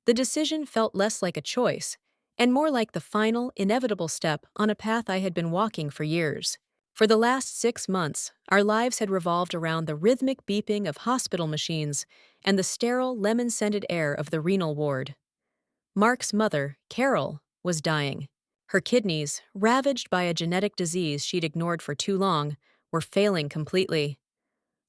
The decision felt less like a choice and more like the final, inevitable step on a path I had been walking for years. For the last 6 months, our lives had revolved around the rhythmic beeping of hospital machines and the sterile, lemon-scented air of the renal ward. Mark's mother, Carol, was dying. Her kidneys, ravaged by a genetic disease she'd ignored for too long, were failing completely.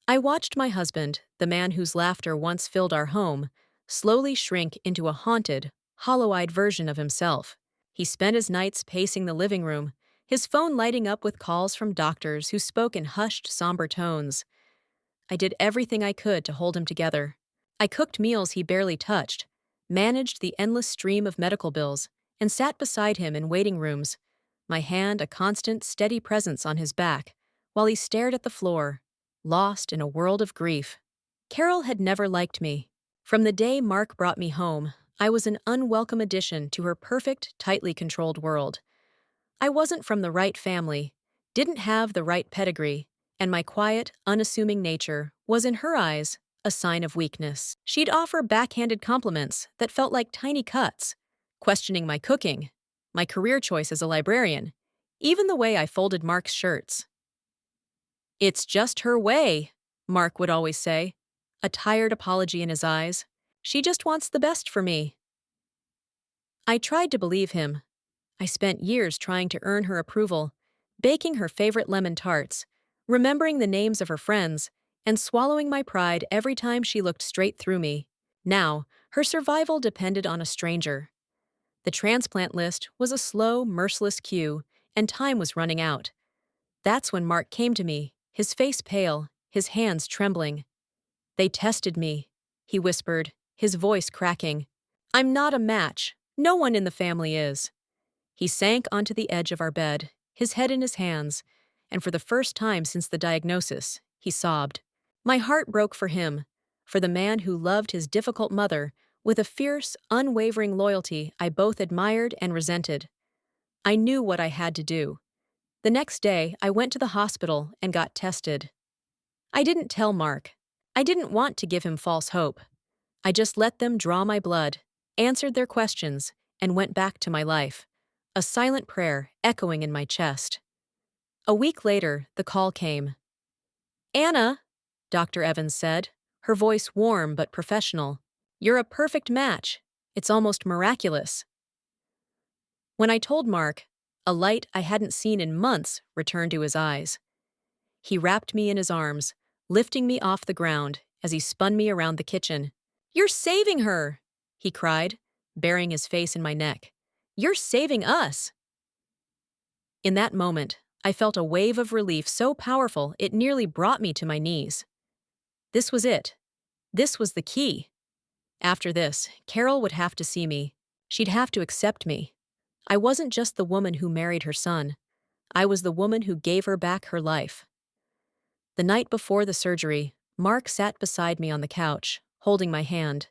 I watched my husband, the man whose laughter once filled our home, slowly shrink into a haunted, hollow-eyed version of himself. He spent his nights pacing the living room, his phone lighting up with calls from doctors who spoke in hushed, somber tones. I did everything I could to hold him together. I cooked meals he barely touched, managed the endless stream of medical bills, and sat beside him in waiting rooms, my hand a constant, steady presence on his back, while he stared at the floor, lost in a world of grief. Carol had never liked me. From the day Mark brought me home, I was an unwelcome addition to her perfect, tightly controlled world. I wasn't from the right family, didn't have the right pedigree, and my quiet, unassuming nature was, in her eyes, a sign of weakness. She'd offer backhanded compliments that felt like tiny cuts, questioning my cooking, my career choice as a librarian, even the way I folded Mark's shirts. "It's just her way," Mark would always say, a tired apology in his eyes. "She just wants the best for me." I tried to believe him. I spent years trying to earn her approval, baking her favorite lemon tarts, remembering the names of her friends, and swallowing my pride every time she looked straight through me. Now, her survival depended on a stranger. The transplant list was a slow, merciless queue, and time was running out. That's when Mark came to me, his face pale, his hands trembling. "They tested me," he whispered, his voice cracking. "I'm not a match. No one in the family is." He sank onto the edge of our bed, his head in his hands, and for the first time since the diagnosis, he sobbed. My heart broke for him, for the man who loved his difficult mother with a fierce, unwavering loyalty I both admired and resented. I knew what I had to do. The next day, I went to the hospital and got tested. I didn't tell Mark. I didn't want to give him false hope. I just let them draw my blood, answered their questions, and went back to my life, a silent prayer echoing in my chest. A week later, the call came. "Anna," Dr. Evans said, her voice warm but professional, "you're a perfect match. It's almost miraculous." When I told Mark, a light I hadn't seen in months returned to his eyes. He wrapped me in his arms, lifting me off the ground as he spun me around the kitchen. "You're saving her!" he cried, burying his face in my neck. "You're saving us!" In that moment, I felt a wave of relief so powerful it nearly brought me to my knees. This was it. This was the key. After this, Carol would have to see me. She'd have to accept me. I wasn't just the woman who married her son. I was the woman who gave her back her life. The night before the surgery, Mark sat beside me on the couch, holding my hand.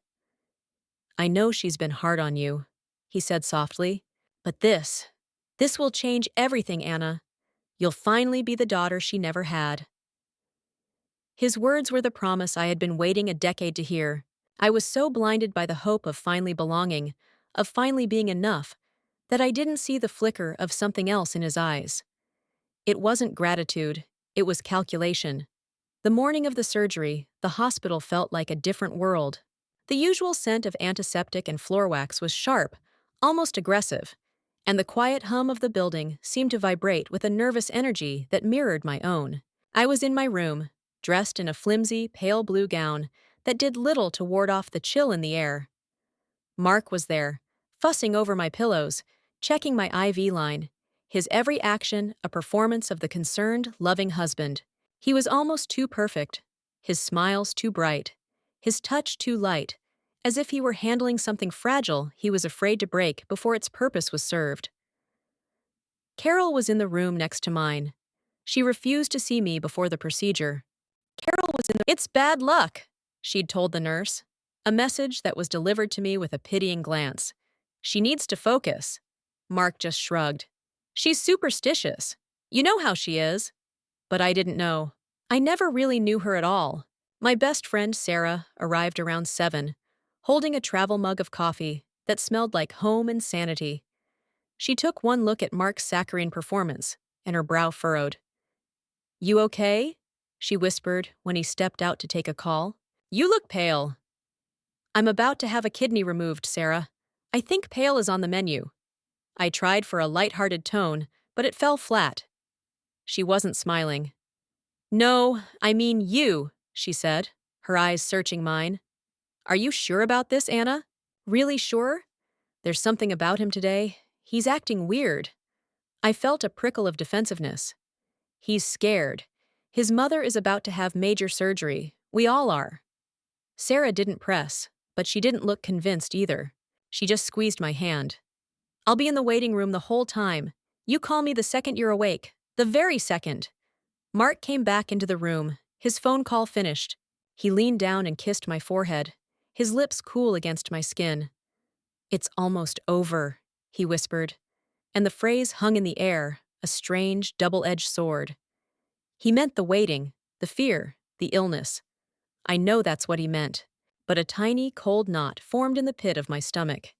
"I know she's been hard on you," he said softly, "but this will change everything, Anna. You'll finally be the daughter she never had." His words were the promise I had been waiting a decade to hear. I was so blinded by the hope of finally belonging, of finally being enough, that I didn't see the flicker of something else in his eyes. It wasn't gratitude, it was calculation. The morning of the surgery, the hospital felt like a different world. The usual scent of antiseptic and floor wax was sharp, almost aggressive, and the quiet hum of the building seemed to vibrate with a nervous energy that mirrored my own. I was in my room, dressed in a flimsy, pale blue gown that did little to ward off the chill in the air. Mark was there, fussing over my pillows, checking my IV line, his every action a performance of the concerned, loving husband. He was almost too perfect, his smiles too bright, his touch too light, as if he were handling something fragile he was afraid to break before its purpose was served. Carol was in the room next to mine. She refused to see me before the procedure. "It's bad luck," she'd told the nurse, a message that was delivered to me with a pitying glance. "She needs to focus." Mark just shrugged. "She's superstitious. You know how she is." But I didn't know. I never really knew her at all. My best friend, Sarah, arrived around 7, holding a travel mug of coffee that smelled like home and sanity. She took one look at Mark's saccharine performance, and her brow furrowed. "You okay?" she whispered when he stepped out to take a call. "You look pale." "I'm about to have a kidney removed, Sarah. I think pale is on the menu." I tried for a light-hearted tone, but it fell flat. She wasn't smiling. "No, I mean you," she said, her eyes searching mine. "Are you sure about this, Anna? Really sure? There's something about him today. He's acting weird." I felt a prickle of defensiveness. He's scared. His mother is about to have major surgery. We all are. Sarah didn't press, but she didn't look convinced either. She just squeezed my hand. "I'll be in the waiting room the whole time. You call me the second you're awake. The very second." Mark came back into the room, his phone call finished. He leaned down and kissed my forehead, his lips cool against my skin. "It's almost over," he whispered, and the phrase hung in the air, a strange, double-edged sword. He meant the waiting, the fear, the illness. I know that's what he meant, but a tiny, cold knot formed in the pit of my stomach.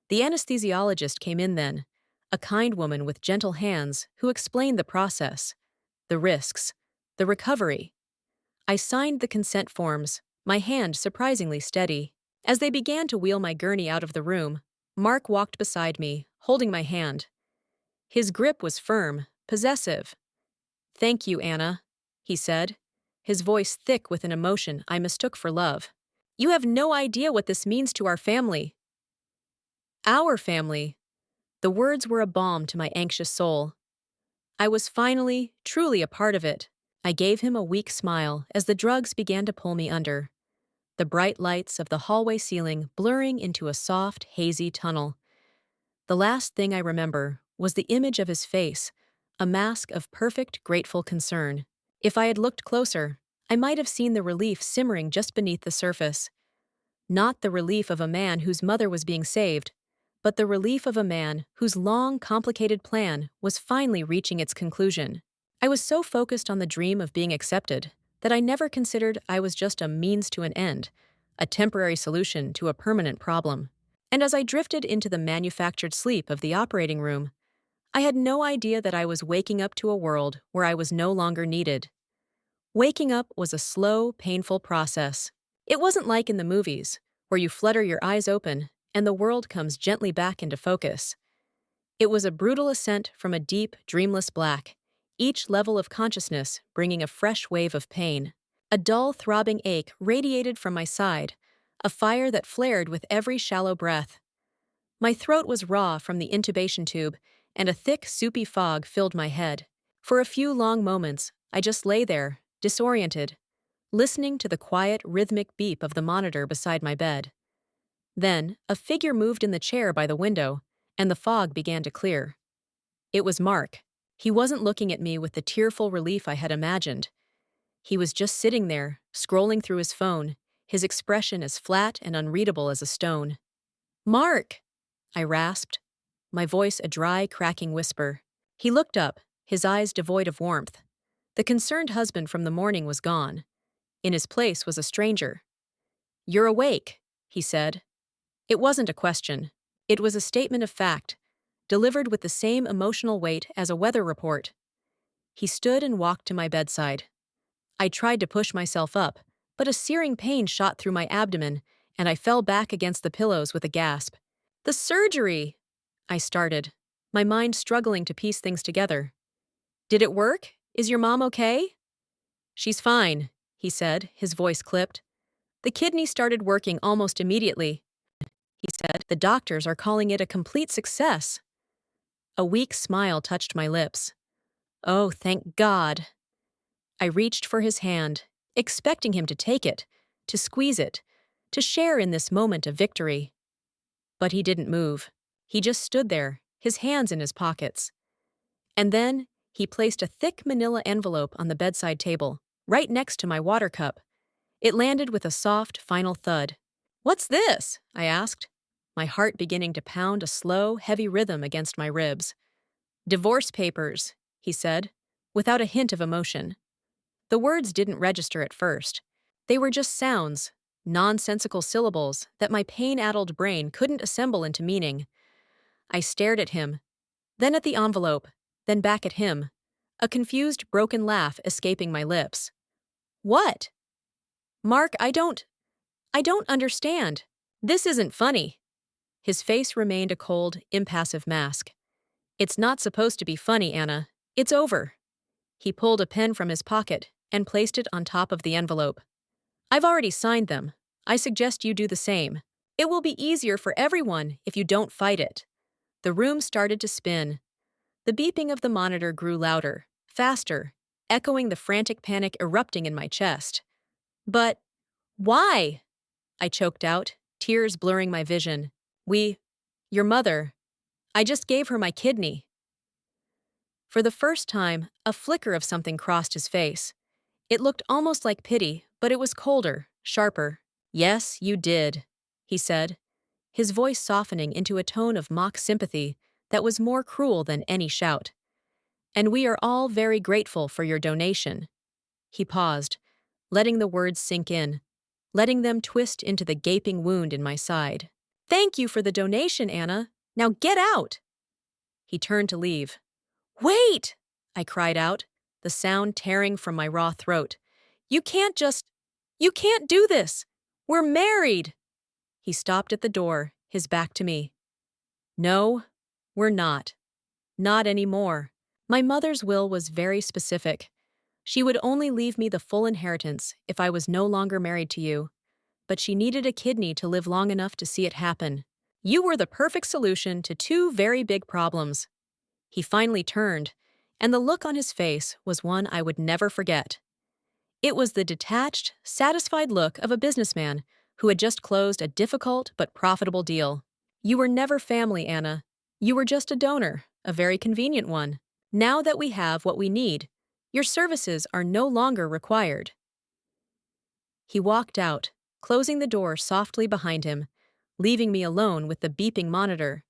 The anesthesiologist came in then, a kind woman with gentle hands who explained the process, the risks, the recovery. I signed the consent forms, my hand surprisingly steady. As they began to wheel my gurney out of the room, Mark walked beside me, holding my hand. His grip was firm, possessive. "Thank you, Anna," he said, his voice thick with an emotion I mistook for love. "You have no idea what this means to our family." Our family. The words were a balm to my anxious soul. I was finally, truly a part of it. I gave him a weak smile as the drugs began to pull me under, the bright lights of the hallway ceiling blurring into a soft, hazy tunnel. The last thing I remember was the image of his face, a mask of perfect, grateful concern. If I had looked closer, I might have seen the relief simmering just beneath the surface. Not the relief of a man whose mother was being saved, but the relief of a man whose long, complicated plan was finally reaching its conclusion. I was so focused on the dream of being accepted that I never considered I was just a means to an end, a temporary solution to a permanent problem. And as I drifted into the manufactured sleep of the operating room, I had no idea that I was waking up to a world where I was no longer needed. Waking up was a slow, painful process. It wasn't like in the movies, where you flutter your eyes open and the world comes gently back into focus. It was a brutal ascent from a deep, dreamless black, each level of consciousness bringing a fresh wave of pain. A dull, throbbing ache radiated from my side, a fire that flared with every shallow breath. My throat was raw from the intubation tube, and a thick, soupy fog filled my head. For a few long moments, I just lay there, disoriented, listening to the quiet, rhythmic beep of the monitor beside my bed. Then, a figure moved in the chair by the window, and the fog began to clear. It was Mark. He wasn't looking at me with the tearful relief I had imagined. He was just sitting there, scrolling through his phone, his expression as flat and unreadable as a stone. "Mark!" I rasped, my voice a dry, cracking whisper. He looked up, his eyes devoid of warmth. The concerned husband from the morning was gone. In his place was a stranger. "You're awake," he said. It wasn't a question. It was a statement of fact, delivered with the same emotional weight as a weather report. He stood and walked to my bedside. I tried to push myself up, but a searing pain shot through my abdomen, and I fell back against the pillows with a gasp. "The surgery!" I started, my mind struggling to piece things together. "Did it work? Is your mom okay?" "She's fine," he said, his voice clipped. "The kidney started working almost immediately," he said. "The doctors are calling it a complete success." A weak smile touched my lips. Oh, thank God. I reached for his hand, expecting him to take it, to squeeze it, to share in this moment of victory. But he didn't move. He just stood there, his hands in his pockets. And then he placed a thick manila envelope on the bedside table, right next to my water cup. It landed with a soft, final thud. "What's this?" I asked, my heart beginning to pound a slow, heavy rhythm against my ribs. "Divorce papers," he said, without a hint of emotion. The words didn't register at first. They were just sounds, nonsensical syllables that my pain-addled brain couldn't assemble into meaning. I stared at him, then at the envelope, then back at him, a confused, broken laugh escaping my lips. What? Mark, I don't understand. This isn't funny. His face remained a cold, impassive mask. It's not supposed to be funny, Anna. It's over. He pulled a pen from his pocket and placed it on top of the envelope. I've already signed them. I suggest you do the same. It will be easier for everyone if you don't fight it. The room started to spin. The beeping of the monitor grew louder, faster, echoing the frantic panic erupting in my chest. But why? I choked out, tears blurring my vision. Your mother. I just gave her my kidney. For the first time, a flicker of something crossed his face. It looked almost like pity, but it was colder, sharper. Yes, you did, he said, his voice softening into a tone of mock sympathy that was more cruel than any shout. And we are all very grateful for your donation. He paused, letting the words sink in, letting them twist into the gaping wound in my side. Thank you for the donation, Anna. Now get out! He turned to leave. Wait! I cried out, the sound tearing from my raw throat. You can't do this! We're married! He stopped at the door, his back to me. No, we're not. Not anymore. My mother's will was very specific. She would only leave me the full inheritance if I was no longer married to you. But she needed a kidney to live long enough to see it happen. You were the perfect solution to two very big problems. He finally turned, and the look on his face was one I would never forget. It was the detached, satisfied look of a businessman who had just closed a difficult but profitable deal. You were never family, Anna. You were just a donor, a very convenient one. Now that we have what we need, your services are no longer required. He walked out, closing the door softly behind him, leaving me alone with the beeping monitor,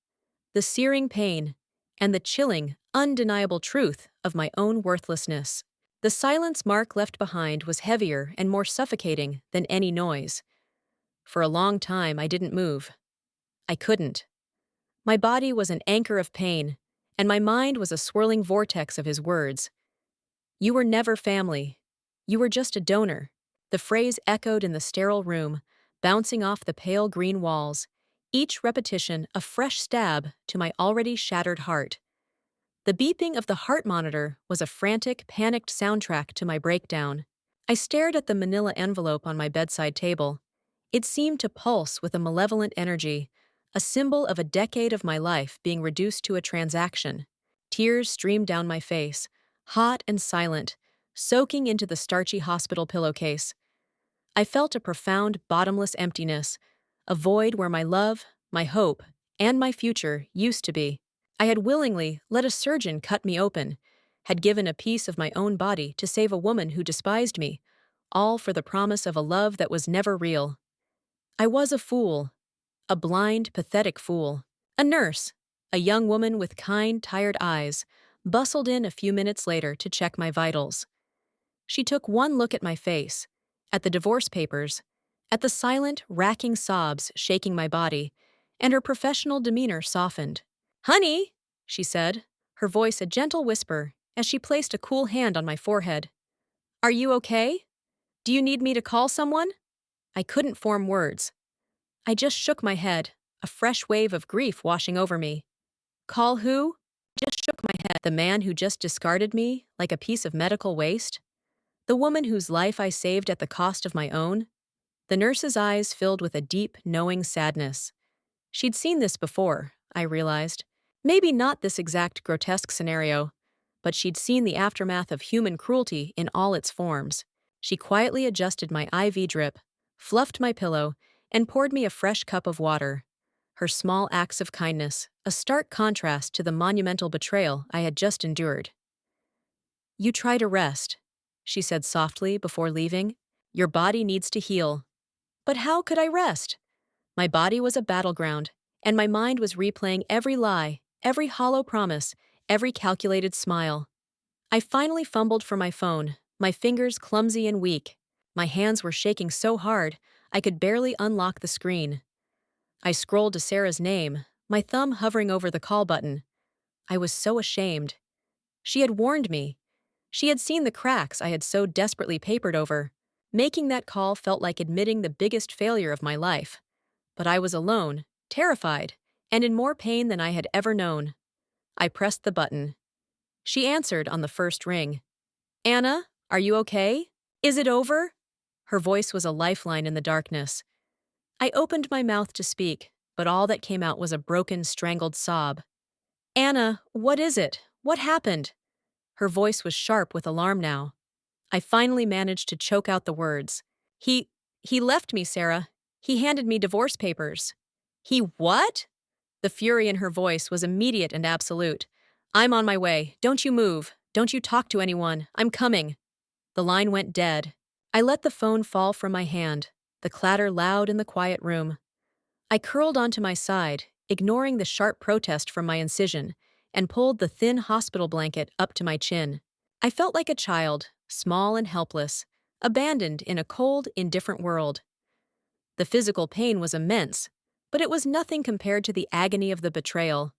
the searing pain, and the chilling, undeniable truth of my own worthlessness. The silence Mark left behind was heavier and more suffocating than any noise. For a long time, I didn't move. I couldn't. My body was an anchor of pain, and my mind was a swirling vortex of his words. You were never family. You were just a donor. The phrase echoed in the sterile room, bouncing off the pale green walls, each repetition a fresh stab to my already shattered heart. The beeping of the heart monitor was a frantic, panicked soundtrack to my breakdown. I stared at the manila envelope on my bedside table. It seemed to pulse with a malevolent energy, a symbol of a decade of my life being reduced to a transaction. Tears streamed down my face, hot and silent, soaking into the starchy hospital pillowcase. I felt a profound, bottomless emptiness, a void where my love, my hope, and my future used to be. I had willingly let a surgeon cut me open, had given a piece of my own body to save a woman who despised me, all for the promise of a love that was never real. I was a fool, a blind, pathetic fool. A nurse, a young woman with kind, tired eyes, bustled in a few minutes later to check my vitals. She took one look at my face, at the divorce papers, at the silent, racking sobs shaking my body, and her professional demeanor softened. "Honey," she said, her voice a gentle whisper as she placed a cool hand on my forehead. "Are you okay? Do you need me to call someone?" I couldn't form words. I just shook my head, a fresh wave of grief washing over me. Call who? Just shook my head. The man who just discarded me like a piece of medical waste? The woman whose life I saved at the cost of my own? The nurse's eyes filled with a deep, knowing sadness. She'd seen this before, I realized. Maybe not this exact grotesque scenario, but she'd seen the aftermath of human cruelty in all its forms. She quietly adjusted my IV drip, fluffed my pillow, and poured me a fresh cup of water. Her small acts of kindness, a stark contrast to the monumental betrayal I had just endured. "You try to rest," she said softly before leaving. "Your body needs to heal." But how could I rest? My body was a battleground, and my mind was replaying every lie, every hollow promise, every calculated smile. I finally fumbled for my phone, my fingers clumsy and weak. My hands were shaking so hard, I could barely unlock the screen. I scrolled to Sarah's name, my thumb hovering over the call button. I was so ashamed. She had warned me. She had seen the cracks I had so desperately papered over. Making that call felt like admitting the biggest failure of my life. But I was alone, terrified, and in more pain than I had ever known. I pressed the button. She answered on the first ring. "Anna, are you okay? Is it over?" Her voice was a lifeline in the darkness. I opened my mouth to speak, but all that came out was a broken, strangled sob. "Anna, what is it? What happened?" Her voice was sharp with alarm now. I finally managed to choke out the words. He left me, Sarah. He handed me divorce papers." "He what?" The fury in her voice was immediate and absolute. "I'm on my way. Don't you move. Don't you talk to anyone. I'm coming." The line went dead. I let the phone fall from my hand, the clatter loud in the quiet room. I curled onto my side, ignoring the sharp protest from my incision, and pulled the thin hospital blanket up to my chin. I felt like a child, small and helpless, abandoned in a cold, indifferent world. The physical pain was immense, but it was nothing compared to the agony of the betrayal.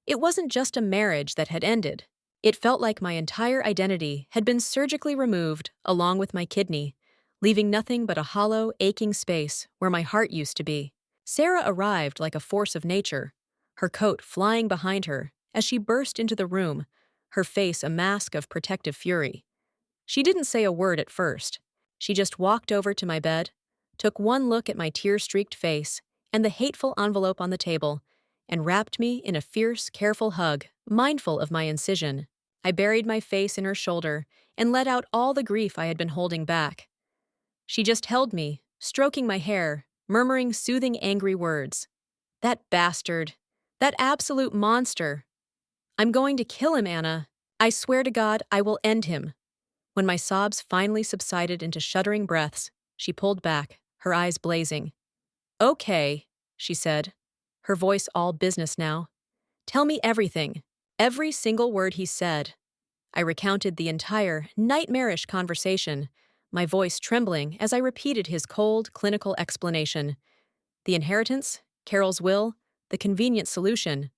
It wasn't just a marriage that had ended. It felt like my entire identity had been surgically removed along with my kidney, leaving nothing but a hollow, aching space where my heart used to be. Sarah arrived like a force of nature, her coat flying behind her as she burst into the room, her face a mask of protective fury. She didn't say a word at first. She just walked over to my bed, took one look at my tear-streaked face and the hateful envelope on the table, and wrapped me in a fierce, careful hug, mindful of my incision. I buried my face in her shoulder and let out all the grief I had been holding back. She just held me, stroking my hair, murmuring soothing, angry words. "That bastard. That absolute monster. I'm going to kill him, Anna. I swear to God, I will end him." When my sobs finally subsided into shuddering breaths, she pulled back, her eyes blazing. "Okay," she said, her voice all business now. "Tell me everything, every single word he said." I recounted the entire, nightmarish conversation, my voice trembling as I repeated his cold, clinical explanation. The inheritance, Carol's will, the convenient solution.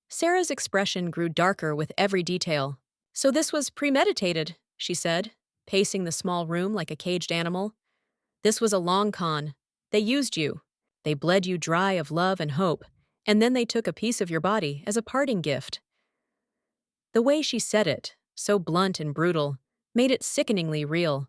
Sarah's expression grew darker with every detail. "So this was premeditated," she said, pacing the small room like a caged animal. "This was a long con. They used you. They bled you dry of love and hope, and then they took a piece of your body as a parting gift." The way she said it, so blunt and brutal, made it sickeningly real.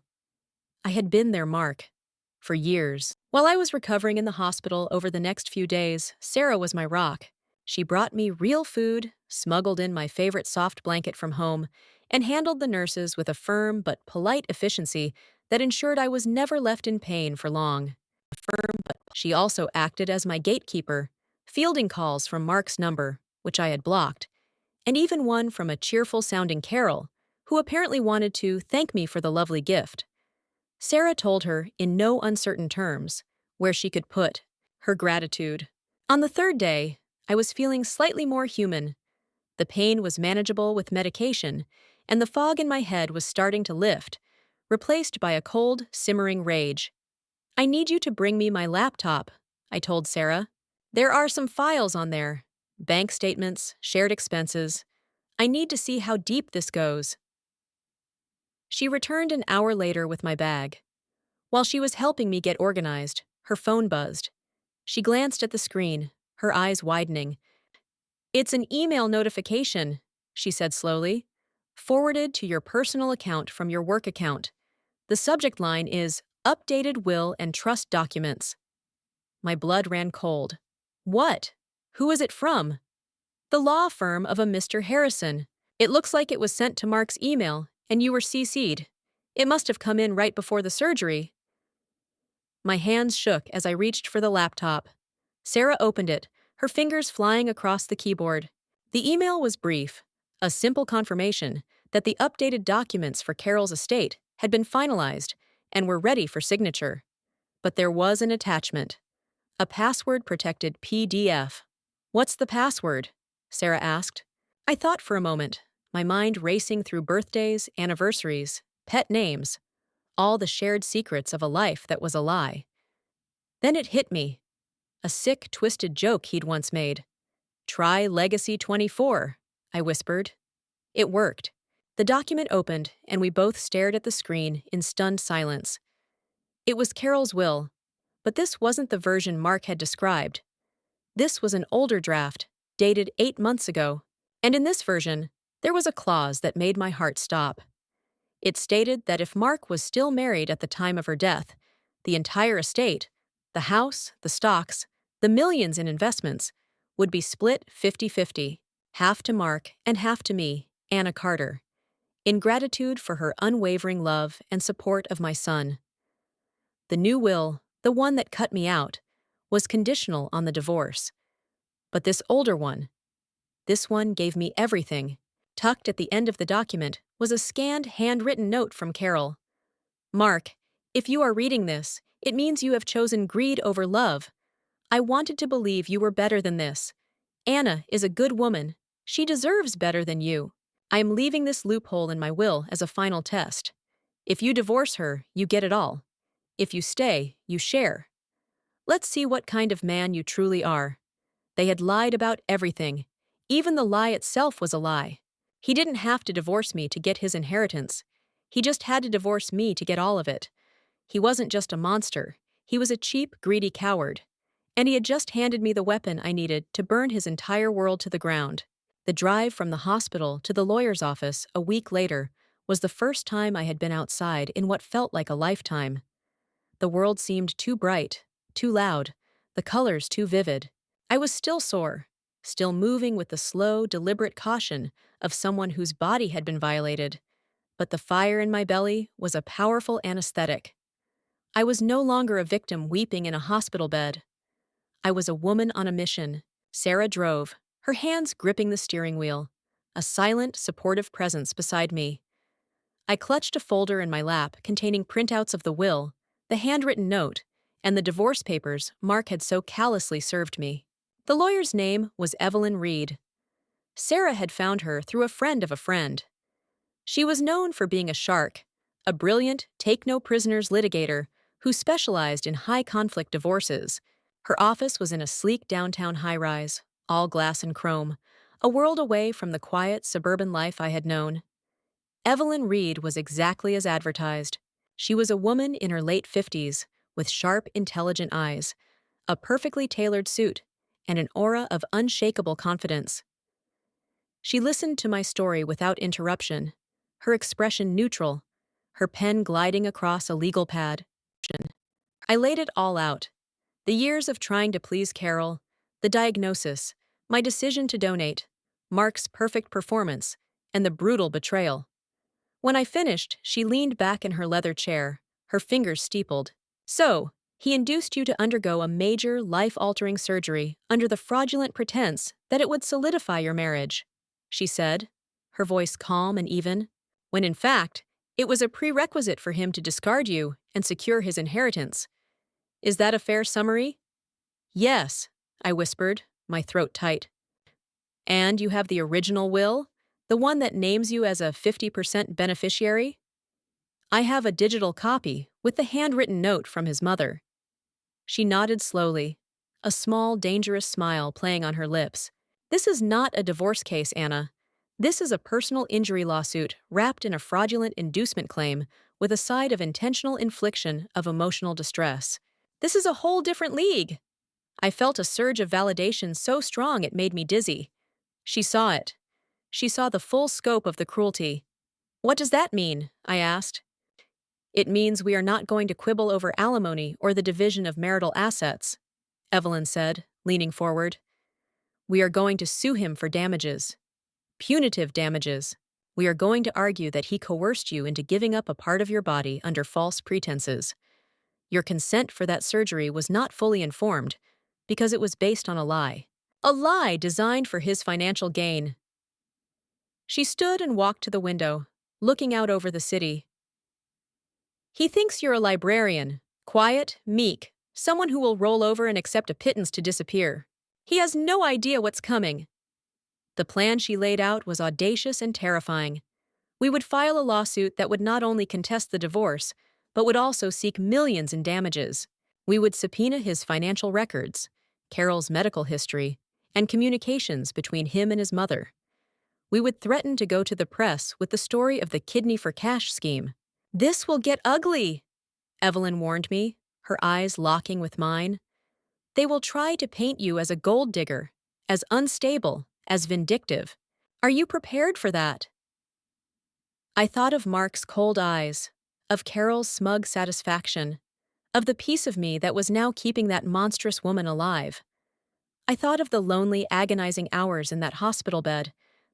I had been there, Mark, for years. While I was recovering in the hospital over the next few days, Sarah was my rock. She brought me real food, smuggled in my favorite soft blanket from home, and handled the nurses with a firm but polite efficiency that ensured I was never left in pain for long. She also acted as my gatekeeper, fielding calls from Mark's number, which I had blocked, and even one from a cheerful-sounding Carol, who apparently wanted to thank me for the lovely gift. Sarah told her, in no uncertain terms, where she could put her gratitude. On the third day, I was feeling slightly more human. The pain was manageable with medication, and the fog in my head was starting to lift, replaced by a cold, simmering rage. "I need you to bring me my laptop," I told Sarah. "There are some files on there. Bank statements, shared expenses. I need to see how deep this goes." She returned an hour later with my bag. While she was helping me get organized, her phone buzzed. She glanced at the screen, her eyes widening. "It's an email notification," she said slowly. "Forwarded to your personal account from your work account. The subject line is Updated Will and Trust Documents." My blood ran cold. What? Who is it from? "The law firm of a Mr. Harrison. It looks like it was sent to Mark's email, and you were CC'd. It must have come in right before the surgery." My hands shook as I reached for the laptop. Sarah opened it, her fingers flying across the keyboard. The email was brief, a simple confirmation that the updated documents for Carol's estate had been finalized and were ready for signature. But there was an attachment. A password-protected PDF. "What's the password?" Sarah asked. I thought for a moment, my mind racing through birthdays, anniversaries, pet names, all the shared secrets of a life that was a lie. Then it hit me. A sick, twisted joke he'd once made. "Try Legacy 24, I whispered. It worked. The document opened, and we both stared at the screen in stunned silence. It was Carol's will, but this wasn't the version Mark had described. This was an older draft, dated 8 months ago, and in this version, there was a clause that made my heart stop. It stated that if Mark was still married at the time of her death, the entire estate, the house, the stocks, the millions in investments, would be split 50-50, half to Mark and half to me, Anna Carter, in gratitude for her unwavering love and support of my son. The new will, the one that cut me out, was conditional on the divorce. But this one gave me everything. Tucked at the end of the document was a scanned handwritten note from Carol. "Mark, if you are reading this, it means you have chosen greed over love. I wanted to believe you were better than this. Anna is a good woman. She deserves better than you. I am leaving this loophole in my will as a final test. If you divorce her, you get it all. If you stay, you share. Let's see what kind of man you truly are." They had lied about everything. Even the lie itself was a lie. He didn't have to divorce me to get his inheritance. He just had to divorce me to get all of it. He wasn't just a monster. He was a cheap, greedy coward. And he had just handed me the weapon I needed to burn his entire world to the ground. The drive from the hospital to the lawyer's office a week later was the first time I had been outside in what felt like a lifetime. The world seemed too bright, too loud, the colors too vivid. I was still sore, still moving with the slow, deliberate caution of someone whose body had been violated, but the fire in my belly was a powerful anesthetic. I was no longer a victim weeping in a hospital bed. I was a woman on a mission. Sarah drove, her hands gripping the steering wheel, a silent, supportive presence beside me. I clutched a folder in my lap containing printouts of the will, the handwritten note, and the divorce papers Mark had so callously served me. The lawyer's name was Evelyn Reed. Sarah had found her through a friend of a friend. She was known for being a shark, a brilliant, take-no-prisoners litigator who specialized in high-conflict divorces. Her office was in a sleek downtown high-rise, all glass and chrome, a world away from the quiet suburban life I had known. Evelyn Reed was exactly as advertised. She was a woman in her late 50s, with sharp, intelligent eyes, a perfectly tailored suit, and an aura of unshakable confidence. She listened to my story without interruption, her expression neutral, her pen gliding across a legal pad. I laid it all out. The years of trying to please Carol, the diagnosis, my decision to donate, Mark's perfect performance, and the brutal betrayal. When I finished, she leaned back in her leather chair, her fingers steepled. "So, he induced you to undergo a major, life-altering surgery under the fraudulent pretense that it would solidify your marriage," she said, her voice calm and even, "when in fact, it was a prerequisite for him to discard you and secure his inheritance. Is that a fair summary?" "Yes," I whispered, my throat tight. "And you have the original will? The one that names you as a 50% beneficiary?" "I have a digital copy with the handwritten note from his mother." She nodded slowly, a small, dangerous smile playing on her lips. "This is not a divorce case, Anna. This is a personal injury lawsuit wrapped in a fraudulent inducement claim with a side of intentional infliction of emotional distress. This is a whole different league." I felt a surge of validation so strong it made me dizzy. She saw it. She saw the full scope of the cruelty. "What does that mean?" I asked. "It means we are not going to quibble over alimony or the division of marital assets," Evelyn said, leaning forward. "We are going to sue him for damages. Punitive damages. We are going to argue that he coerced you into giving up a part of your body under false pretenses. Your consent for that surgery was not fully informed because it was based on a lie. A lie designed for his financial gain." She stood and walked to the window, looking out over the city. "He thinks you're a librarian, quiet, meek, someone who will roll over and accept a pittance to disappear. He has no idea what's coming." The plan she laid out was audacious and terrifying. We would file a lawsuit that would not only contest the divorce, but would also seek millions in damages. We would subpoena his financial records, Carol's medical history, and communications between him and his mother. We would threaten to go to the press with the story of the kidney for cash scheme. "This will get ugly," Evelyn warned me, her eyes locking with mine. "They will try to paint you as a gold digger, as unstable, as vindictive. Are you prepared for that?" I thought of Mark's cold eyes, of Carol's smug satisfaction, of the piece of me that was now keeping that monstrous woman alive. I thought of the lonely, agonizing hours in that hospital bed,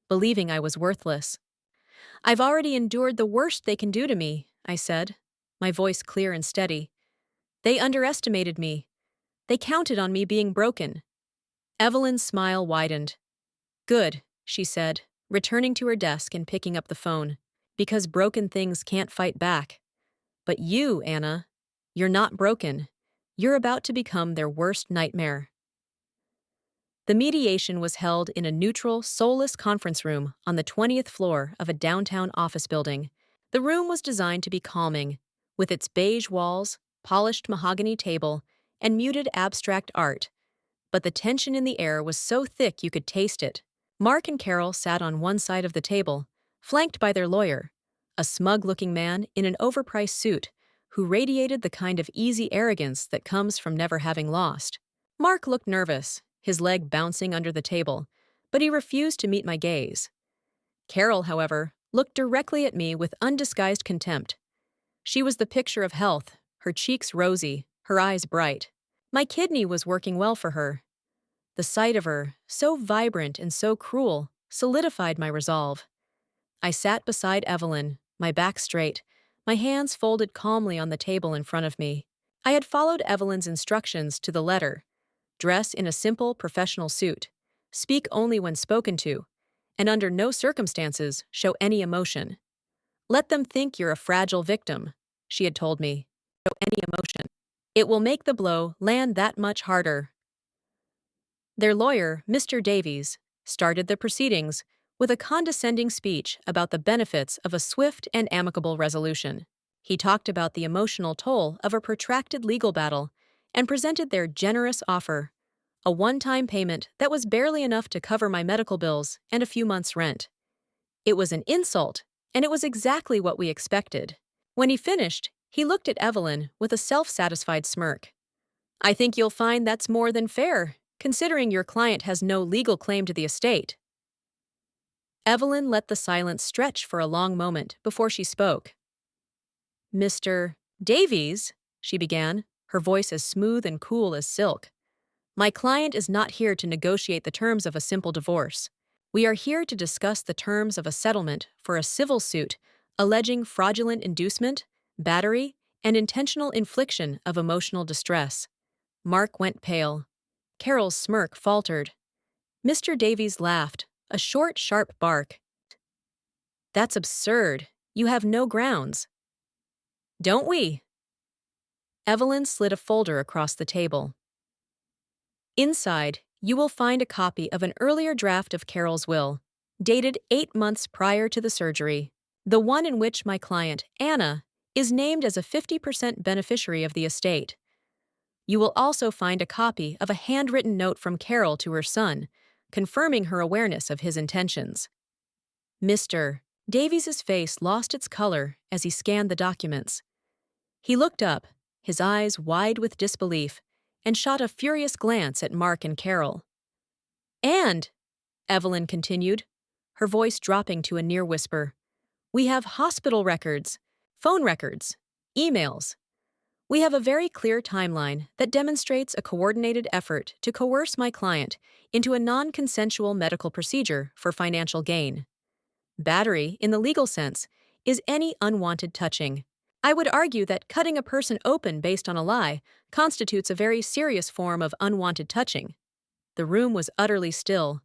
believing I was worthless. "I've already endured the worst they can do to me," I said, my voice clear and steady. "They underestimated me. They counted on me being broken." Evelyn's smile widened. "Good," she said, returning to her desk and picking up the phone, "because broken things can't fight back. But you, Anna, you're not broken. You're about to become their worst nightmare." The mediation was held in a neutral, soulless conference room on the 20th floor of a downtown office building. The room was designed to be calming, with its beige walls, polished mahogany table, and muted abstract art. But the tension in the air was so thick you could taste it. Mark and Carol sat on one side of the table, flanked by their lawyer, a smug-looking man in an overpriced suit who radiated the kind of easy arrogance that comes from never having lost. Mark looked nervous, his leg bouncing under the table, but he refused to meet my gaze. Carol, however, looked directly at me with undisguised contempt. She was the picture of health, her cheeks rosy, her eyes bright. My kidney was working well for her. The sight of her, so vibrant and so cruel, solidified my resolve. I sat beside Evelyn, my back straight, my hands folded calmly on the table in front of me. I had followed Evelyn's instructions to the letter. Dress in a simple, professional suit. Speak only when spoken to, and under no circumstances show any emotion. "Let them think you're a fragile victim," she had told me. "Show any emotion. It will make the blow land that much harder." Their lawyer, Mr. Davies, started the proceedings with a condescending speech about the benefits of a swift and amicable resolution. He talked about the emotional toll of a protracted legal battle and presented their generous offer, a one-time payment that was barely enough to cover my medical bills and a few months' rent. It was an insult, and it was exactly what we expected. When he finished, he looked at Evelyn with a self-satisfied smirk. "I think you'll find that's more than fair, considering your client has no legal claim to the estate." Evelyn let the silence stretch for a long moment before she spoke. "Mr. Davies," she began, her voice as smooth and cool as silk, "my client is not here to negotiate the terms of a simple divorce. We are here to discuss the terms of a settlement for a civil suit alleging fraudulent inducement, battery, and intentional infliction of emotional distress." Mark went pale. Carol's smirk faltered. Mr. Davies laughed, a short, sharp bark. "That's absurd. You have no grounds." "Don't we?" Evelyn slid a folder across the table. Inside, you will find a copy of an earlier draft of Carol's will, dated 8 months prior to the surgery, the one in which my client, Anna, is named as a 50% beneficiary of the estate. You will also find a copy of a handwritten note from Carol to her son, confirming her awareness of his intentions. Mr. Davies's face lost its color as he scanned the documents. He looked up, his eyes wide with disbelief, and shot a furious glance at Mark and Carol. "And," Evelyn continued, her voice dropping to a near whisper, "we have hospital records, phone records, emails. We have a very clear timeline that demonstrates a coordinated effort to coerce my client into a non-consensual medical procedure for financial gain. Battery, in the legal sense, is any unwanted touching. I would argue that cutting a person open based on a lie constitutes a very serious form of unwanted touching." The room was utterly still.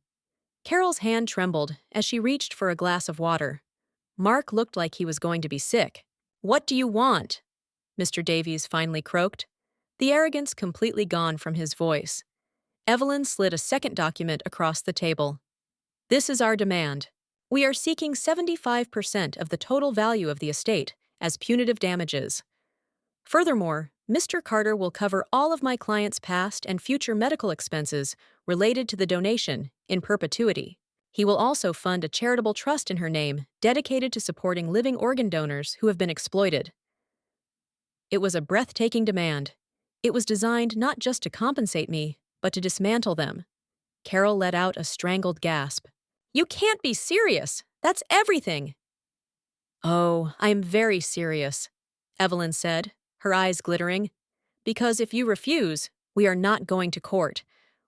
Carol's hand trembled as she reached for a glass of water. Mark looked like he was going to be sick. "What do you want?" Mr. Davies finally croaked, the arrogance completely gone from his voice. Evelyn slid a second document across the table. "This is our demand. We are seeking 75% of the total value of the estate as punitive damages. Furthermore, Mr. Carter will cover all of my clients' past and future medical expenses related to the donation in perpetuity. He will also fund a charitable trust in her name dedicated to supporting living organ donors who have been exploited. It was a breathtaking demand. It was designed not just to compensate me, but to dismantle them. Carol let out a strangled gasp. You can't be serious! That's everything! Oh, I am very serious, Evelyn said, her eyes glittering. Because if you refuse, we are not going to court.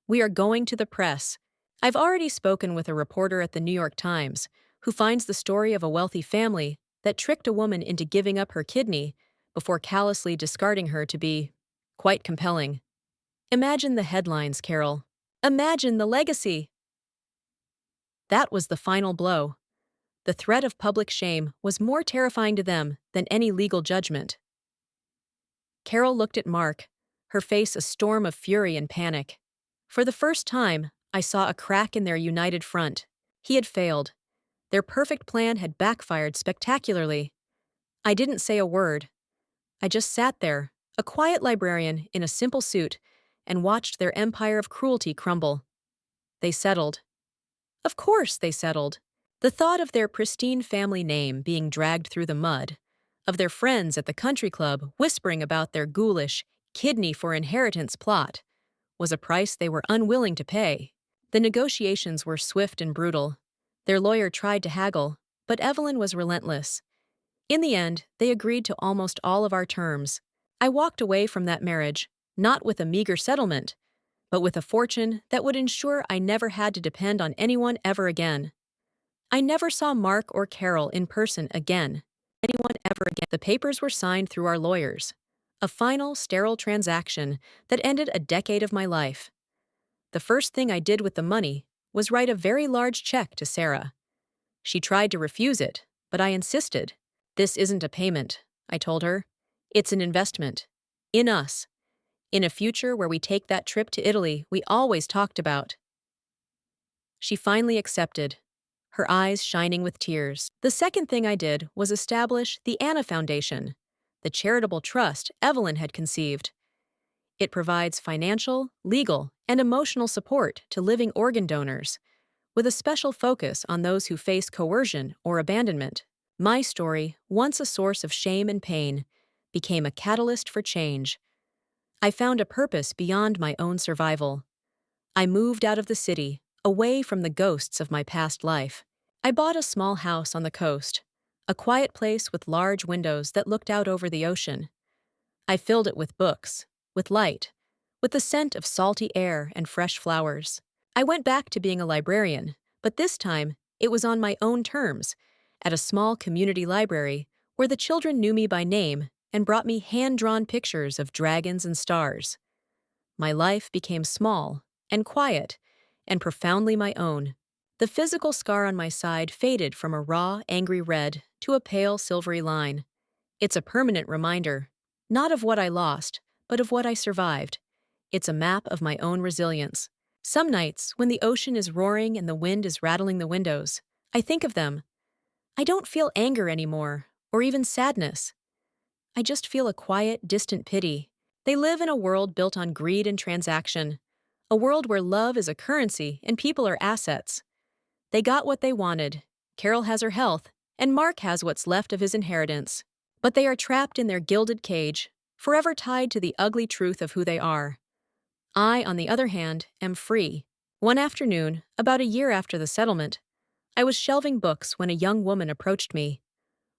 We are going to the press. I've already spoken with a reporter at the New York Times who finds the story of a wealthy family that tricked a woman into giving up her kidney before callously discarding her to be quite compelling. Imagine the headlines, Carol. Imagine the legacy. That was the final blow. The threat of public shame was more terrifying to them than any legal judgment. Carol looked at Mark, her face a storm of fury and panic. For the first time, I saw a crack in their united front. He had failed. Their perfect plan had backfired spectacularly. I didn't say a word. I just sat there, a quiet librarian in a simple suit, and watched their empire of cruelty crumble. They settled. Of course they settled. The thought of their pristine family name being dragged through the mud, of their friends at the country club whispering about their ghoulish, kidney for inheritance plot, was a price they were unwilling to pay. The negotiations were swift and brutal. Their lawyer tried to haggle, but Evelyn was relentless. In the end, they agreed to almost all of our terms. I walked away from that marriage, not with a meager settlement, but with a fortune that would ensure I never had to depend on anyone ever again. I never saw Mark or Carol in person again. Anyone ever again. The papers were signed through our lawyers. A final, sterile transaction that ended a decade of my life. The first thing I did with the money was write a very large check to Sarah. She tried to refuse it, but I insisted. This isn't a payment, I told her. It's an investment. In us. In a future where we take that trip to Italy we always talked about. She finally accepted, her eyes shining with tears. The second thing I did was establish the Anna Foundation, the charitable trust Evelyn had conceived. It provides financial, legal, and emotional support to living organ donors, with a special focus on those who face coercion or abandonment. My story, once a source of shame and pain, became a catalyst for change. I found a purpose beyond my own survival. I moved out of the city, away from the ghosts of my past life. I bought a small house on the coast, a quiet place with large windows that looked out over the ocean. I filled it with books, with light, with the scent of salty air and fresh flowers. I went back to being a librarian, but this time it was on my own terms, at a small community library where the children knew me by name and brought me hand-drawn pictures of dragons and stars. My life became small and quiet and profoundly my own. The physical scar on my side faded from a raw, angry red to a pale, silvery line. It's a permanent reminder, not of what I lost, but of what I survived. It's a map of my own resilience. Some nights, when the ocean is roaring and the wind is rattling the windows, I think of them. I don't feel anger anymore, or even sadness. I just feel a quiet, distant pity. They live in a world built on greed and transaction, a world where love is a currency and people are assets. They got what they wanted. Carol has her health, and Mark has what's left of his inheritance. But they are trapped in their gilded cage, forever tied to the ugly truth of who they are. I, on the other hand, am free. One afternoon, about a year after the settlement, I was shelving books when a young woman approached me.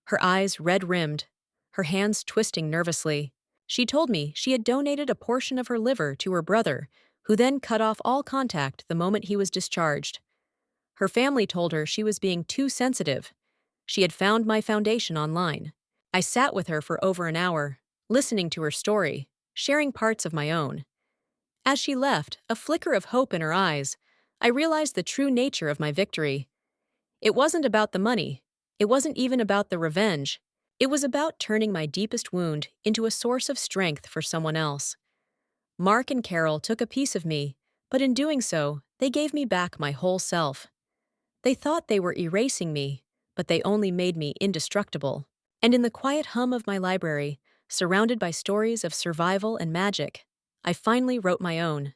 Her eyes red-rimmed, her hands twisting nervously. She told me she had donated a portion of her liver to her brother, who then cut off all contact the moment he was discharged. Her family told her she was being too sensitive. She had found my foundation online. I sat with her for over an hour, listening to her story, sharing parts of my own. As she left, a flicker of hope in her eyes, I realized the true nature of my victory. It wasn't about the money. It wasn't even about the revenge. It was about turning my deepest wound into a source of strength for someone else. Mark and Carol took a piece of me, but in doing so, they gave me back my whole self. They thought they were erasing me, but they only made me indestructible. And in the quiet hum of my library, surrounded by stories of survival and magic. I finally wrote my own.